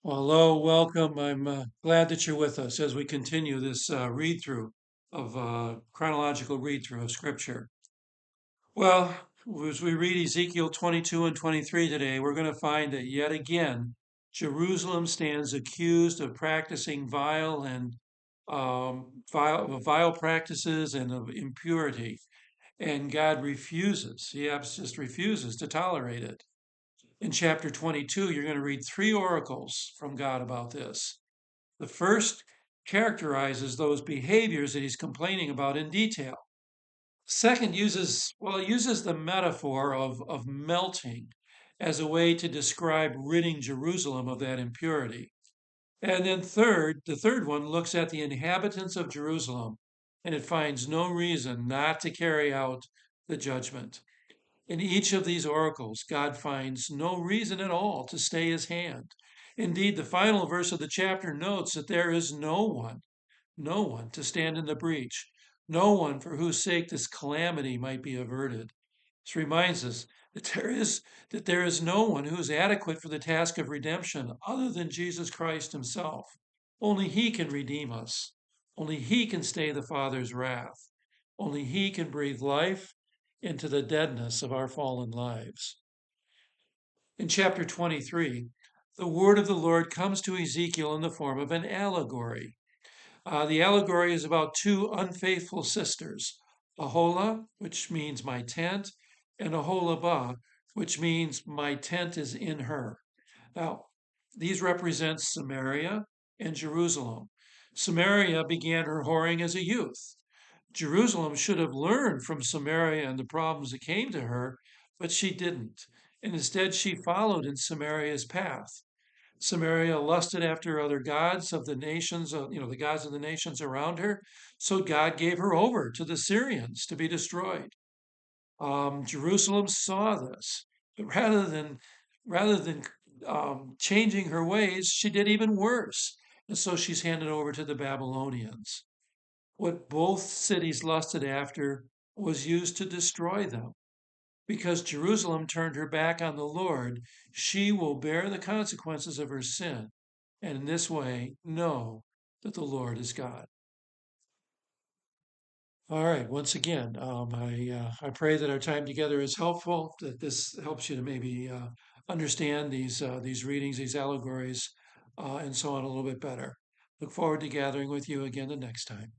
Well, hello, welcome. I'm glad that you're with us as we continue this read through of chronological read through of Scripture. Well, as we read Ezekiel 22 and 23 today, we're going to find that yet again, Jerusalem stands accused of practicing vile practices and of impurity, and God refuses. Just refuses to tolerate it. In chapter 22, you're going to read three oracles from God about this. The first characterizes those behaviors that he's complaining about in detail. Second uses the metaphor of melting as a way to describe ridding Jerusalem of that impurity. And then the third one looks at the inhabitants of Jerusalem and it finds no reason not to carry out the judgment. In each of these oracles, God finds no reason at all to stay his hand. Indeed, the final verse of the chapter notes that there is no one to stand in the breach, no one for whose sake this calamity might be averted. This reminds us that there is no one who is adequate for the task of redemption other than Jesus Christ himself. Only he can redeem us. Only he can stay the Father's wrath. Only he can breathe life into the deadness of our fallen lives. In chapter 23, the word of the Lord comes to Ezekiel in the form of an allegory. The allegory is about two unfaithful sisters, Aholah, which means my tent, and Aholabah, which means my tent is in her. Now, these represent Samaria and Jerusalem. Samaria began her whoring as a youth. Jerusalem should have learned from Samaria and the problems that came to her, but she didn't. And instead, she followed in Samaria's path. Samaria lusted after other gods of the nations, the gods of the nations around her. So God gave her over to the Syrians to be destroyed. Jerusalem saw this, but rather than changing her ways, she did even worse, and so she's handed over to the Babylonians. What both cities lusted after was used to destroy them. Because Jerusalem turned her back on the Lord, she will bear the consequences of her sin, and in this way know that the Lord is God. All right, once again, I pray that our time together is helpful, that this helps you to maybe understand these readings, these allegories, and so on a little bit better. Look forward to gathering with you again the next time.